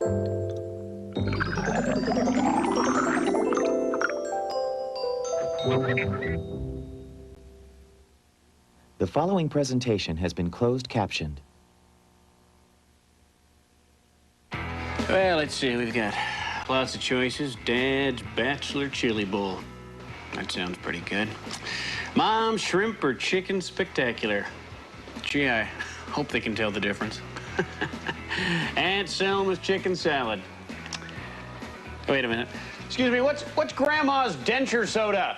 The following presentation has been closed captioned. Well, let's see, we've got lots of choices. Dad's Bachelor Chili Bowl. That sounds pretty good. Mom's Shrimp or Chicken Spectacular. Gee, I hope they can tell the difference. Aunt Selma's Chicken Salad. Wait a minute. Excuse me, what's Grandma's denture soda?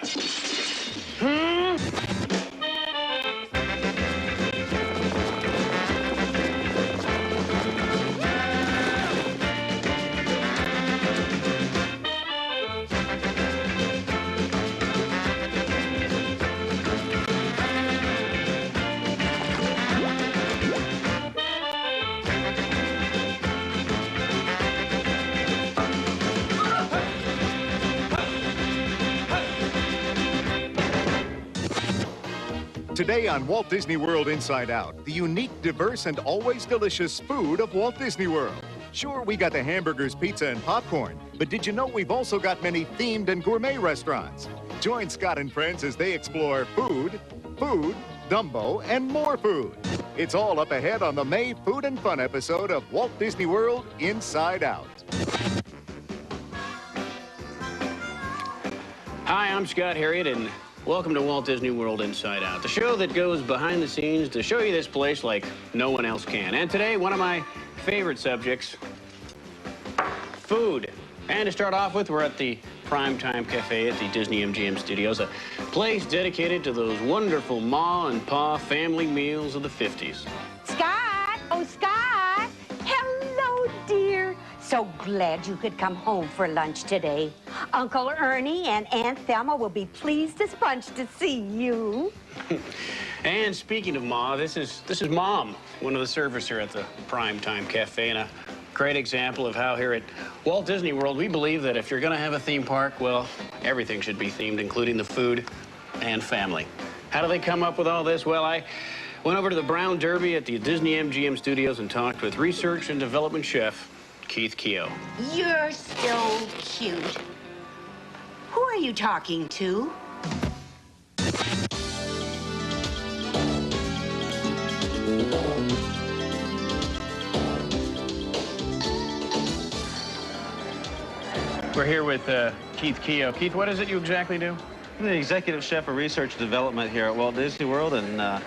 Today on Walt Disney World Inside Out, the unique, diverse, and always delicious food of Walt Disney World. Sure, we got the hamburgers, pizza, and popcorn, but did you know we've also got many themed and gourmet restaurants? Join Scott and friends as they explore food, Dumbo, and more food. It's all up ahead on the May Food and Fun episode of Walt Disney World Inside Out. Hi, I'm Scott Herriot, and welcome to Walt Disney World Inside Out, the show that goes behind the scenes to show you this place like no one else can. And today, one of my favorite subjects, food. And to start off with, we're at the Primetime Cafe at the Disney MGM Studios, a place dedicated to those wonderful Ma and Pa family meals of the 50s. Scott! Oh, Scott! Hello, dear. So glad you could come home for lunch today. Uncle Ernie and Aunt Thelma will be pleased as punch to see you. And speaking of Ma, this is Mom, one of the servers here at the Primetime Cafe, and a great example of how here at Walt Disney World we believe that if you're going to have a theme park, well, everything should be themed, including the food and family. How do they come up with all this? Well, I went over to the Brown Derby at the Disney MGM Studios and talked with research and development chef Keith Keogh. You're so cute. Who are you talking to? We're here with Keith Keogh. Keith, what is it you exactly do? I'm the executive chef of research and development here at Walt Disney World, and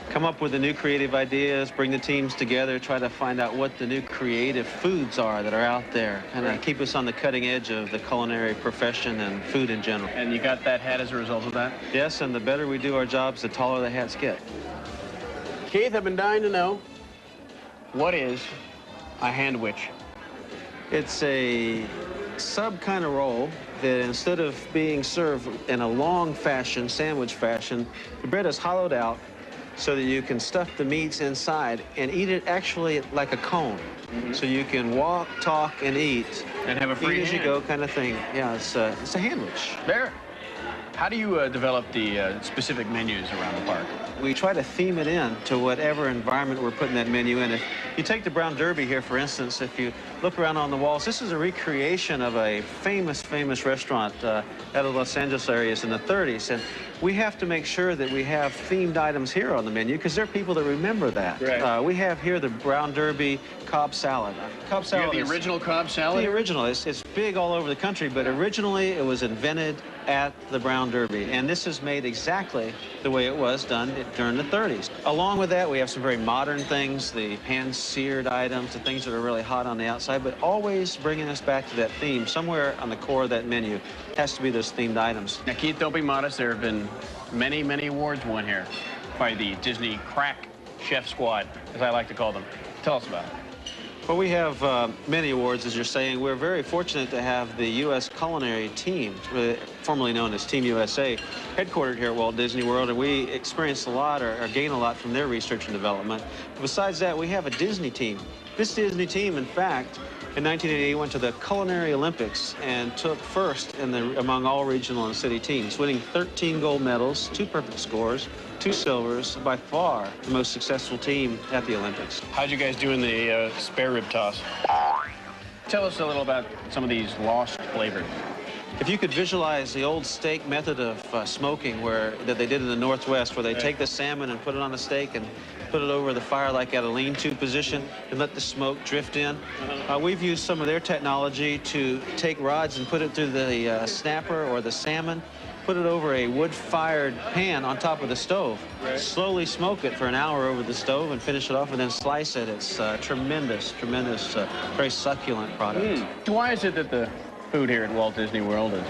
come up with the new creative ideas, bring the teams together, try to find out what the new creative foods are that are out there, and keep us on the cutting edge of the culinary profession and food in general. And you got that hat as a result of that? Yes, and the better we do our jobs, the taller the hats get. Keith, I've been dying to know, what is a handwich? It's a sub kind of roll that instead of being served in a long fashion, sandwich fashion, the bread is hollowed out so that you can stuff the meats inside and eat it actually like a cone. So you can walk, talk, and eat. And have a free eat as you go kind of thing. Yeah, it's a sandwich. There. How do you develop the specific menus around the park? We try to theme it in to whatever environment we're putting that menu in. If you take the Brown Derby here, for instance, if you look around on the walls, this is a recreation of a famous restaurant out of the Los Angeles areas in the 30s. And we have to make sure that we have themed items here on the menu because there are people that remember that. Right. We have here the Brown Derby Cobb salad. Cobb salad. You have the original Cobb salad? The original. It's big all over the country, but originally it was invented at the Brown Derby. And this is made exactly the way it was done during the 30s. Along with that, we have some very modern things, the pan-seared items, the things that are really hot on the outside, but always bringing us back to that theme. Somewhere on the core of that menu has to be those themed items. Now, Keith, don't be modest. There have been many, many awards won here by the Disney Crack Chef Squad, as I like to call them. Tell us about it. Well, we have many awards, as you're saying. We're very fortunate to have the U.S. culinary team, formerly known as Team USA, headquartered here at Walt Disney World, and we experience a lot or gain a lot from their research and development. Besides that, we have a Disney team. This Disney team, in fact, in 1988 went to the Culinary Olympics and took first among all regional and city teams, winning 13 gold medals, 2 perfect scores, 2 silvers, by far the most successful team at the Olympics. How'd you guys do in the spare rib toss? tell us a little about some of these lost flavors. If you could visualize the old steak method of smoking that they did in the Northwest, where they take the salmon and put it on the steak and put it over the fire like at a lean-to position and let the smoke drift in. We've used some of their technology to take rods and put it through the snapper or the salmon, put it over a wood-fired pan on top of the stove, slowly smoke it for an hour over the stove and finish it off and then slice it. It's tremendous, very succulent product. Why is it that the food here at Walt Disney World is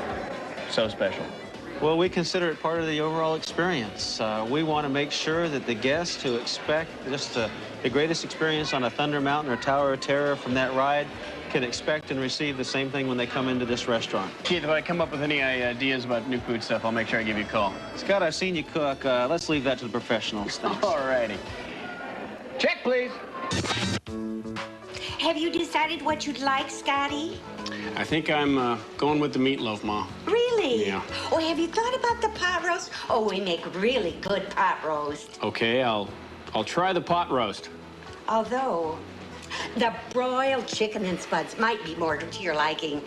so special? Well, we consider it part of the overall experience. We want to make sure that the guests who expect just the greatest experience on a Thunder Mountain or Tower of Terror from that ride can expect and receive the same thing when they come into this restaurant. Keith, if I come up with any ideas about new food stuff, I'll make sure I give you a call. Scott, I've seen you cook. Let's leave that to the professionals. Thanks. All righty. Check, please. Have you decided what you'd like, Scotty? I think I'm going with the meatloaf, Ma. Really? Yeah. Or have you thought about the pot roast? Oh, we make really good pot roast. Okay, I'll try the pot roast. Although, the broiled chicken and spuds might be more to your liking.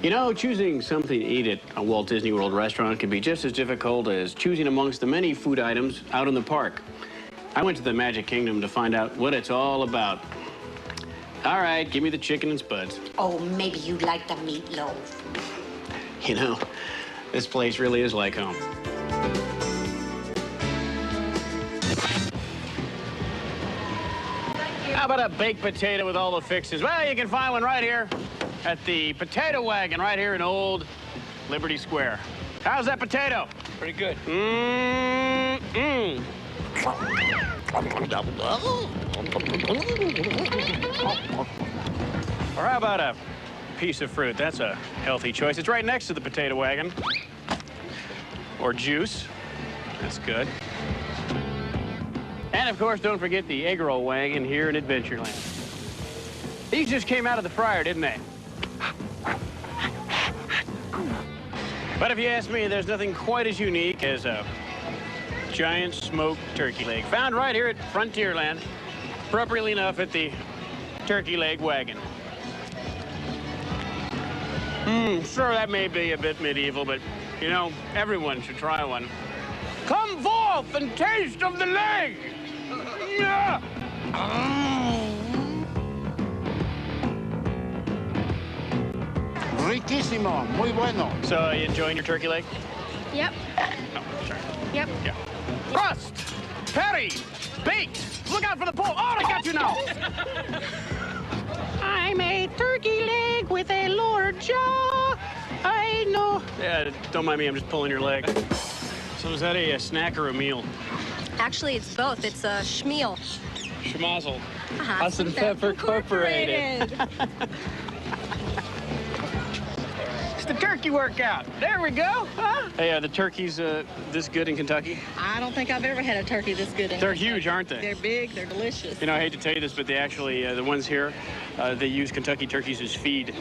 You know, choosing something to eat at a Walt Disney World restaurant can be just as difficult as choosing amongst the many food items out in the park. I went to the Magic Kingdom to find out what it's all about. All right, give me the chicken and spuds. Oh, maybe you'd like the meatloaf. You know, this place really is like home. How about a baked potato with all the fixes? Well, you can find one right here at the Potato Wagon right here in Old Liberty Square. How's that potato? Pretty good. Or how about a piece of fruit? That's a healthy choice. It's right next to the Potato Wagon. Or juice. That's good. And, of course, don't forget the egg roll wagon here in Adventureland. These just came out of the fryer, didn't they? But if you ask me, there's nothing quite as unique as a giant smoked turkey leg, found right here at Frontierland, appropriately enough at the Turkey Leg Wagon. Sure, that may be a bit medieval, but, you know, everyone should try one. Come forth and taste of the leg! Yeah! Riquísimo, muy bueno. So, you enjoying your turkey leg? Yep. Oh, sorry. Yep. Yeah. Crust! Patty! Baked! Look out for the pole! Oh, I got you now! I'm a turkey leg with a lower jaw. I know. Yeah, don't mind me, I'm just pulling your leg. So is that a snack or a meal? Actually, it's both. It's a schmeal. Schmazel. Us and Pepper Incorporated. It's the turkey workout. There we go. Huh? Hey, are the turkeys this good in Kentucky? I don't think I've ever had a turkey this good. They're huge, aren't they? They're big, they're delicious. You know, I hate to tell you this, but they actually, the ones here, they use Kentucky turkeys as feed.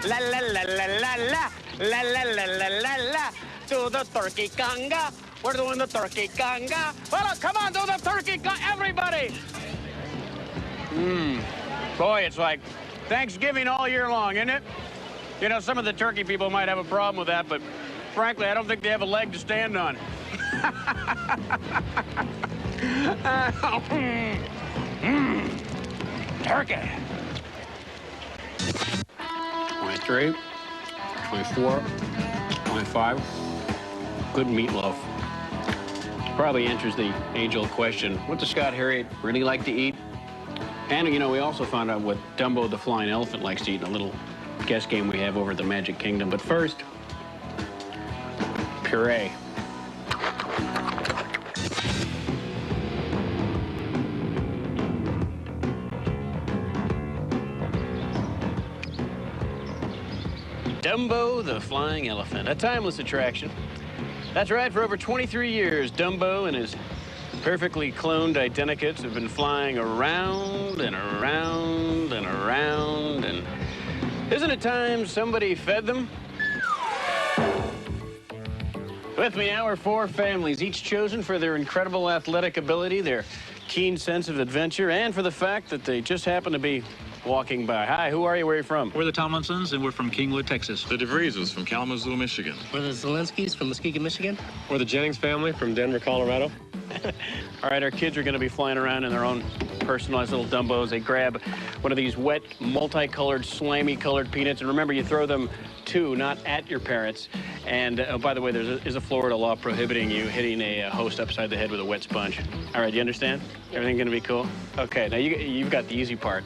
La la la la la la, la la la la la la, to the turkey conga. We're doing the turkey conga. Well, come on, do the turkey conga, everybody. Boy, it's like Thanksgiving all year long, isn't it? You know, some of the turkey people might have a problem with that, but frankly, I don't think they have a leg to stand on. Turkey. 23, 24, 25. Good meatloaf. Probably answers the age-old question, what does Scott Herriot really like to eat? And, you know, we also found out what Dumbo the Flying Elephant likes to eat in a little guess game we have over at the Magic Kingdom. But first, puree. Dumbo the Flying Elephant, a timeless attraction. That's right, for over 23 years, Dumbo and his perfectly cloned identicates have been flying around and around and around, and isn't it time somebody fed them? With me now are four families, each chosen for their incredible athletic ability, their keen sense of adventure, and for the fact that they just happen to be walking by. Hi, who are you? Where are you from? We're the Tomlinsons, and we're from Kingwood, Texas. The DeVrieses from Kalamazoo, Michigan. We're the Zelenskys from Muskegon, Michigan. We're the Jennings family from Denver, Colorado. All right, our kids are going to be flying around in their own personalized little Dumbos. They grab one of these wet, multicolored, slimy-colored peanuts. And remember, you throw them to, not at your parents. And, oh, by the way, there is a Florida law prohibiting you hitting a host upside the head with a wet sponge. All right, you understand? Everything going to be cool? Okay, now you've got the easy part.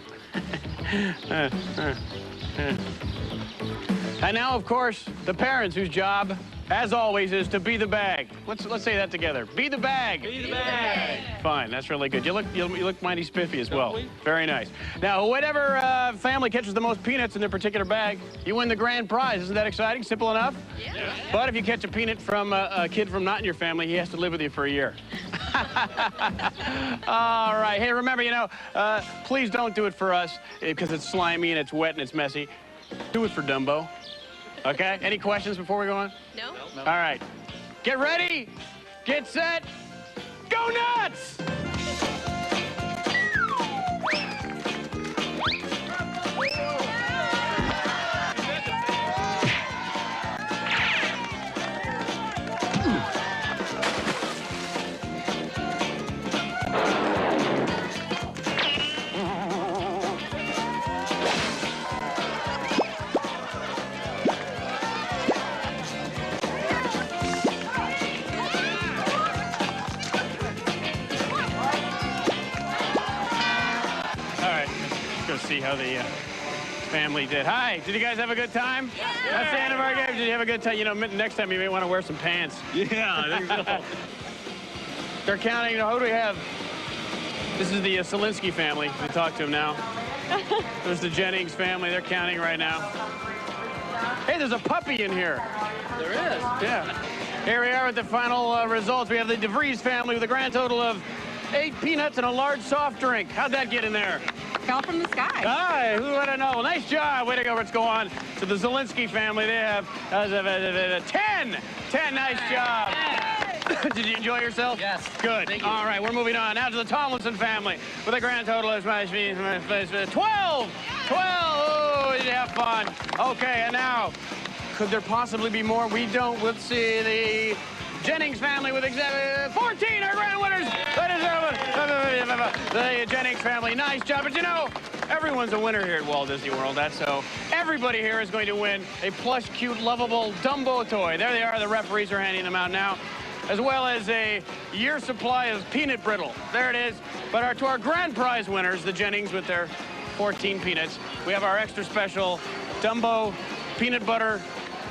And now, of course, the parents whose job, as always, is to be the bag. Let's say that together. Be the bag. Be the bag. Fine, that's really good. You look mighty spiffy as well. Very nice. Now, whatever family catches the most peanuts in their particular bag, you win the grand prize. Isn't that exciting? Simple enough? Yeah. But if you catch a peanut from a kid from not in your family, he has to live with you for a year. All right. Hey, remember, please don't do it for us because it's slimy and it's wet and it's messy. Do it for Dumbo. Okay? Any questions before we go on? No. All right. Get ready. Get set. Go nuts! See how the family did. Hi, did you guys have a good time? Yeah. That's the end of our game. Did you have a good time? Next time you may want to wear some pants. Yeah, I think so. They're counting. Who do we have? This is the Selinsky family. We talk to them now. There's the Jennings family. They're counting right now. Hey, there's a puppy in here. There is. Yeah. Here we are with the final results. We have the DeVries family with a grand total of 8 peanuts and a large soft drink. How'd that get in there? Fell from the sky. Hi, who would have known? Nice job. Way to go. Let's go on to the Zelinsky family. They have 10. 10. Nice job. Did you enjoy yourself? Yes. Good. Thank you. All right, we're moving on. Now to the Tomlinson family with a grand total of 12. 12. Oh, did you have fun? Okay, and now, could there possibly be more? We don't. Let's see. The Jennings family with 14 are grand winners. The Jennings family, nice job. But everyone's a winner here at Walt Disney World. That's so. Everybody here is going to win a plush, cute, lovable Dumbo toy. There they are. The referees are handing them out now, as well as a year's supply of peanut brittle. There it is. But to our grand prize winners, the Jennings with their 14 peanuts, we have our extra special Dumbo Peanut Butter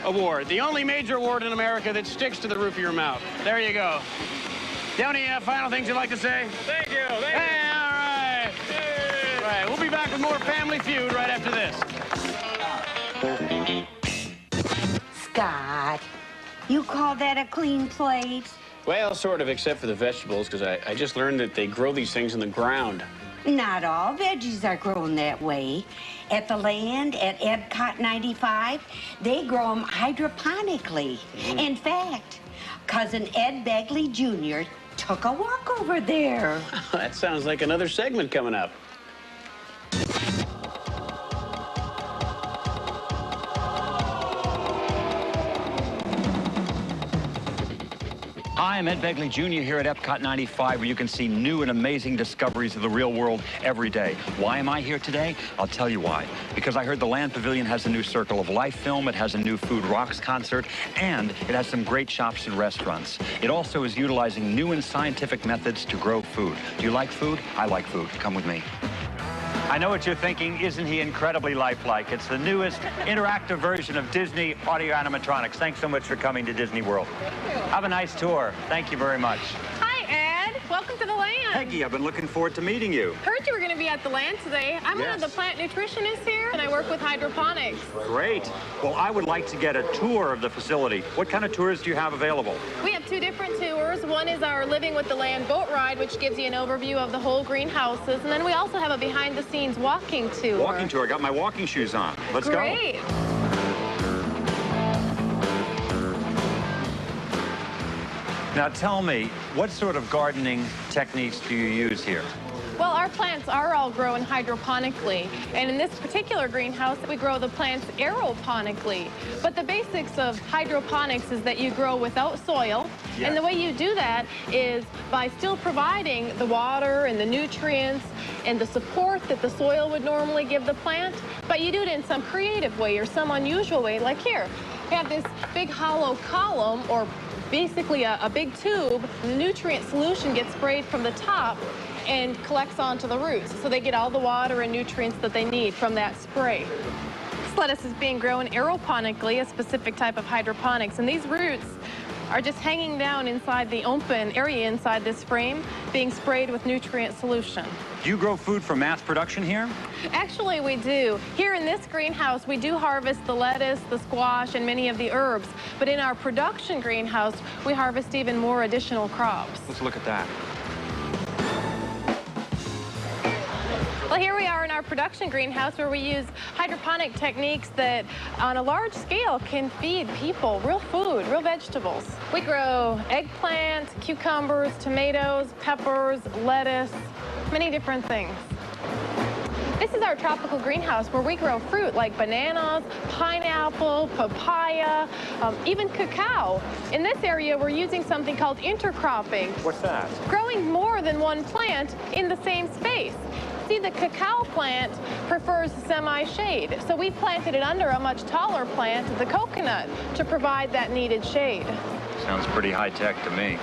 Award, the only major award in America that sticks to the roof of your mouth. There you go. Do you have any final things you'd like to say? Thank you. Hey, all right. Hey. All right, we'll be back with more Family Feud right after this. Scott, you call that a clean plate? Well, sort of, except for the vegetables, because I just learned that they grow these things in the ground. Not all veggies are grown that way. At the land at Epcot 95, they grow them hydroponically. In fact, Cousin Ed Begley Jr. took a walk over there. That sounds like another segment coming up. Hi, I'm Ed Begley Jr. here at Epcot 95, where you can see new and amazing discoveries of the real world every day. Why am I here today? I'll tell you why. Because I heard the Land Pavilion has a new Circle of Life film, it has a new Food Rocks concert, and it has some great shops and restaurants. It also is utilizing new and scientific methods to grow food. Do you like food? I like food. Come with me. I know what you're thinking. Isn't he incredibly lifelike? It's the newest interactive version of Disney audio animatronics. Thanks so much for coming to Disney World. Have a nice tour. Thank you very much. Hi, Ed. Welcome to the land. Peggy, I've been looking forward to meeting you. Heard you were going to be at the land today. I'm one of the plant nutritionists here, and I work with hydroponics. Great. Well, I would like to get a tour of the facility. What kind of tours do you have available? We have 2 different tours. One is our Living with the Land boat ride, which gives you an overview of the whole greenhouses. And then we also have a behind-the-scenes walking tour. Walking tour. I got my walking shoes on. Let's go. Great. Now tell me, what sort of gardening techniques do you use here? Well, our plants are all grown hydroponically, and in this particular greenhouse, we grow the plants aeroponically. But the basics of hydroponics is that you grow without soil, and the way you do that is by still providing the water and the nutrients and the support that the soil would normally give the plant, but you do it in some creative way or some unusual way. Like here, we have this big hollow column, or basically a big tube. The nutrient solution gets sprayed from the top and collects onto the roots, so they get all the water and nutrients that they need from that spray. This lettuce is being grown aeroponically, a specific type of hydroponics, and these roots are just hanging down inside the open area inside this frame, being sprayed with nutrient solution. Do you grow food for mass production here? Actually, we do. Here in this greenhouse, we do harvest the lettuce, the squash, and many of the herbs. But in our production greenhouse, we harvest even more additional crops. Let's look at that. Well, here we are in our production greenhouse where we use hydroponic techniques that, on a large scale, can feed people real food, real vegetables. We grow eggplant, cucumbers, tomatoes, peppers, lettuce, many different things. This is our tropical greenhouse where we grow fruit like bananas, pineapple, papaya, even cacao. In this area, we're using something called intercropping. What's that? Growing more than one plant in the same space. See, the cacao plant prefers semi-shade, so we planted it under a much taller plant, the coconut, to provide that needed shade. Sounds pretty high-tech to me.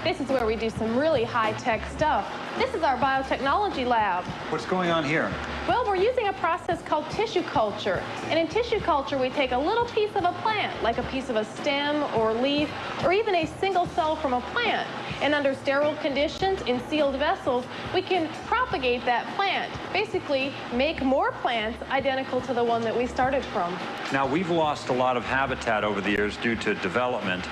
This is where we do some really high-tech stuff. This is our biotechnology lab. What's going on here? Well, we're using a process called tissue culture. And in tissue culture, we take a little piece of a plant, like a piece of a stem or leaf, or even a single cell from a plant. And under sterile conditions, in sealed vessels, we can propagate that plant. Basically, make more plants identical to the one that we started from. Now, we've lost a lot of habitat over the years due to development.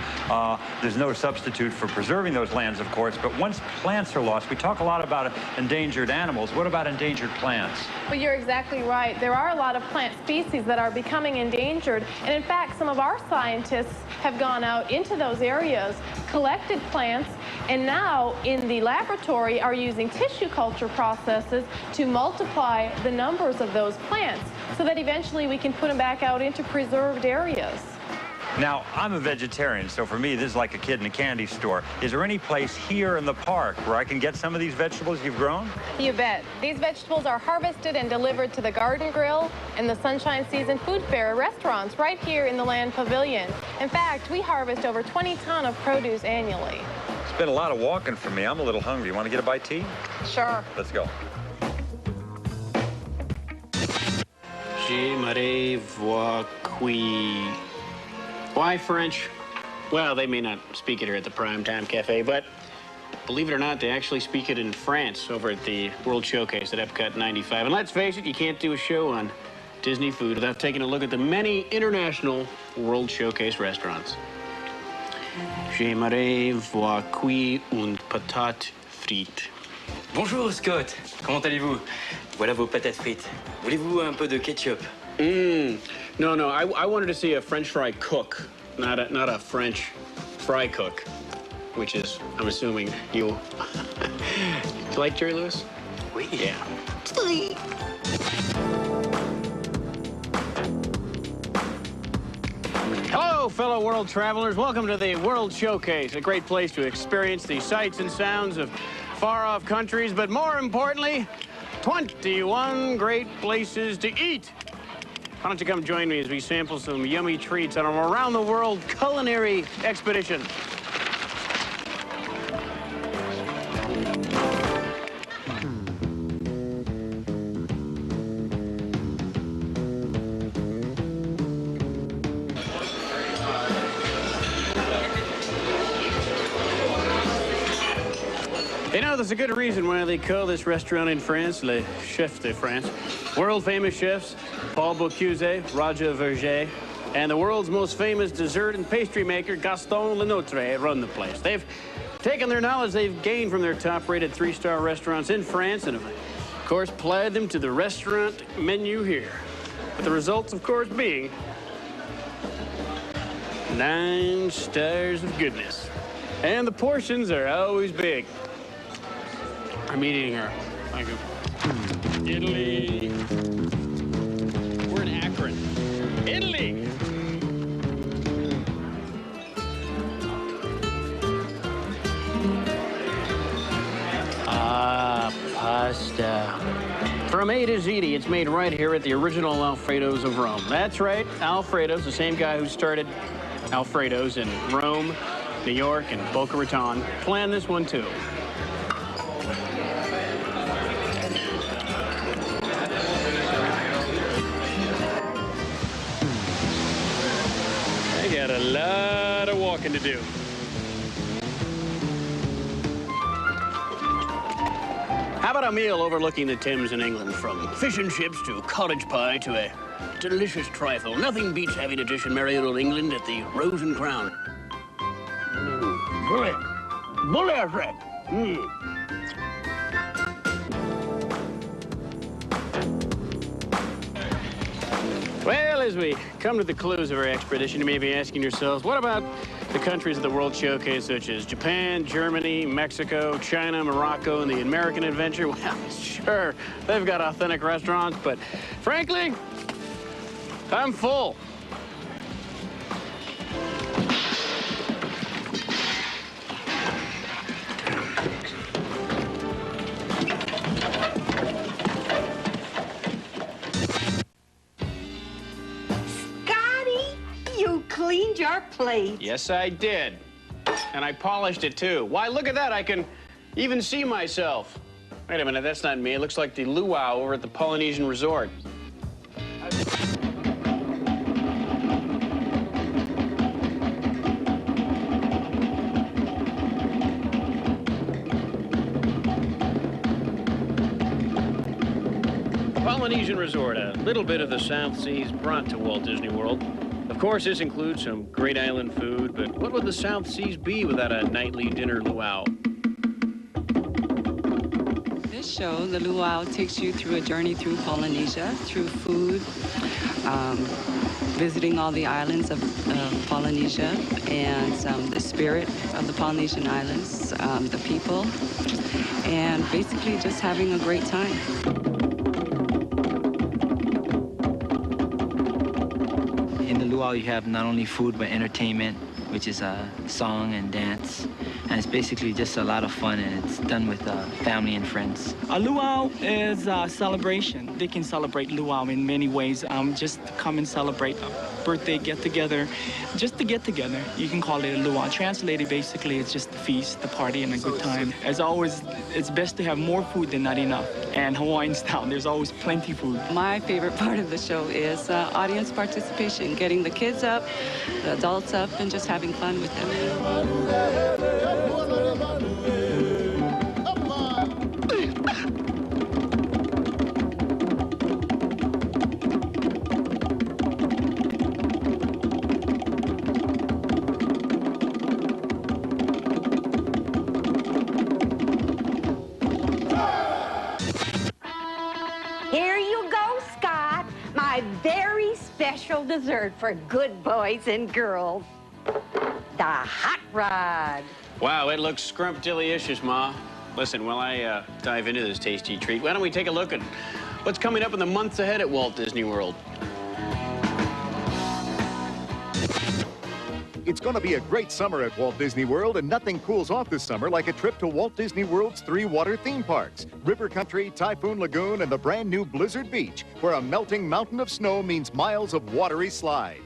There's no substitute for preserving those lands, of course, but once plants are lost, we talk a lot about endangered animals. What about endangered plants? Well, you're exactly right. There are a lot of plant species that are becoming endangered, and in fact, some of our scientists have gone out into those areas, collected plants, and now in the laboratory are using tissue culture processes to multiply the numbers of those plants so that eventually we can put them back out into preserved areas. Now, I'm a vegetarian, so for me, this is like a kid in a candy store. Is there any place here in the park where I can get some of these vegetables you've grown? You bet. These vegetables are harvested and delivered to the Garden Grill and the Sunshine Season Food Fair restaurants right here in the Land Pavilion. In fact, we harvest over 20 tons of produce annually. It's been a lot of walking for me. I'm a little hungry. You want to get a bite to eat? Sure. Let's go. J'aimerais voir qui. Why French? Well, they may not speak it here at the Primetime Cafe, but believe it or not, they actually speak it in France over at the World Showcase at Epcot 95. And let's face it, you can't do a show on Disney food without taking a look at the many international World Showcase restaurants. J'aimerais voir cuire une patate frite. Bonjour Scott, comment allez-vous? Voilà vos patates frites. Voulez-vous un peu de ketchup? No, I wanted to see a French fry cook, not a French fry cook, which is, I'm assuming, you. Do you like Jerry Lewis? Oui. Yeah. Hello, fellow world travelers. Welcome to the World Showcase, a great place to experience the sights and sounds of far-off countries, but more importantly, 21 great places to eat. Why don't you come join me as we sample some yummy treats on an around-the-world culinary expedition. You know, there's a good reason why they call this restaurant in France Le Chef de France. World-famous chefs Paul Bocuse, Roger Verger, and the world's most famous dessert and pastry maker Gaston Lenotre run the place. They've taken their knowledge they've gained from their top-rated 3-star restaurants in France and have, of course, applied them to the restaurant menu here. With the results, of course, being 9 stars of goodness. And the portions are always big. I'm eating her. Like Italy. We're in Akron. Italy. Ah, pasta. From A to Z, it's made right here at the original Alfredo's of Rome. That's right, Alfredo's, the same guy who started Alfredo's in Rome, New York, and Boca Raton. Planned this one, too. I got a lot of walking to do. How about a meal overlooking the Thames in England? From fish and chips to cottage pie to a delicious trifle. Nothing beats having a dish in merry old England at the Rose and Crown. Bully. Bully, I said. Well, as we come to the close of our expedition, you may be asking yourselves, what about the countries of the World Showcase, such as Japan, Germany, Mexico, China, Morocco, and the American Adventure? Well, sure, they've got authentic restaurants, but frankly, I'm full. Cleaned your plate. Yes, I did. And I polished it, too. Why, look at that. I can even see myself. Wait a minute, that's not me. It looks like the luau over at the Polynesian Resort. Polynesian Resort, a little bit of the South Seas brought to Walt Disney World. Of course, this includes some great island food, but what would the South Seas be without a nightly dinner luau? This show, the luau, takes you through a journey through Polynesia, through food, visiting all the islands of Polynesia, and the spirit of the Polynesian islands, the people, and basically just having a great time. Luau, you have not only food but entertainment, which is song and dance, and it's basically just a lot of fun, and it's done with family and friends. A luau is a celebration. They can celebrate luau in many ways. Just come and celebrate a birthday get-together, just to get together. You can call it a luau. Translated, basically, it's just a feast, a party, and a good time. As always, it's best to have more food than not enough. And Hawaiian style, there's always plenty food. My favorite part of the show is audience participation, getting the kids up, the adults up, and just having fun with them. Here you go, Scott. My very special dessert for good boys and girls. The hot rod. Wow, it looks scrumptious, Ma. Listen, while I dive into this tasty treat, why don't we take a look at what's coming up in the months ahead at Walt Disney World? It's going to be a great summer at Walt Disney World, and nothing cools off this summer like a trip to Walt Disney World's 3 water theme parks, River Country, Typhoon Lagoon, and the brand new Blizzard Beach, where a melting mountain of snow means miles of watery slides.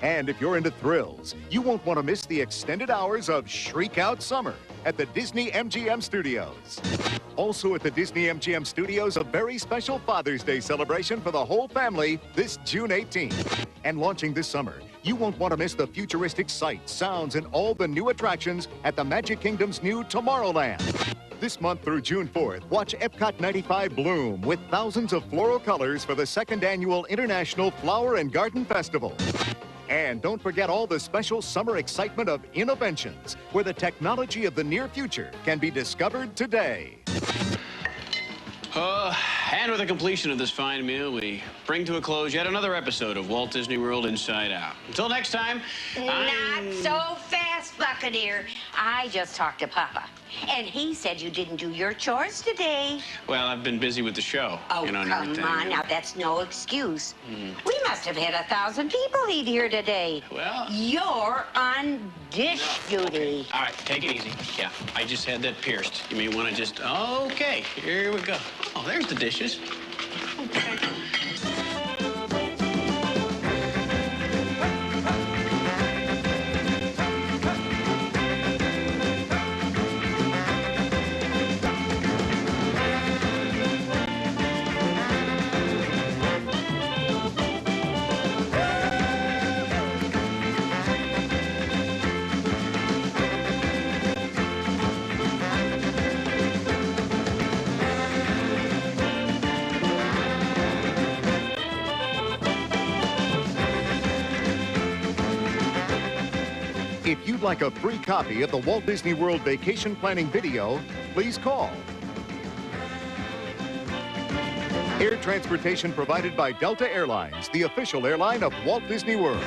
And if you're into thrills, you won't want to miss the extended hours of Shriek Out Summer at the Disney MGM Studios. Also at the Disney MGM Studios, a very special Father's Day celebration for the whole family this June 18th. And launching this summer, you won't want to miss the futuristic sights, sounds, and all the new attractions at the Magic Kingdom's new Tomorrowland. This month through June 4th, watch Epcot 95 bloom with thousands of floral colors for the 2nd Annual International Flower and Garden Festival. And don't forget all the special summer excitement of Innoventions, where the technology of the near future can be discovered today. And with the completion of this fine meal, we bring to a close yet another episode of Walt Disney World Inside Out. Until next time, Not so fast, Buccaneer. I just talked to Papa, and he said you didn't do your chores today. Well, I've been busy with the show. Oh, you know, and come everything. on. Now, that's no excuse. We must have had 1,000 people eat here today. Well... You're on dish duty. All right, take it easy. Yeah, I just had that pierced. You may want to just... Okay, here we go. Oh, there's the dishes. Okay. If you'd like a free copy of the Walt Disney World Vacation Planning video, please call. Air transportation provided by Delta Airlines, the official airline of Walt Disney World.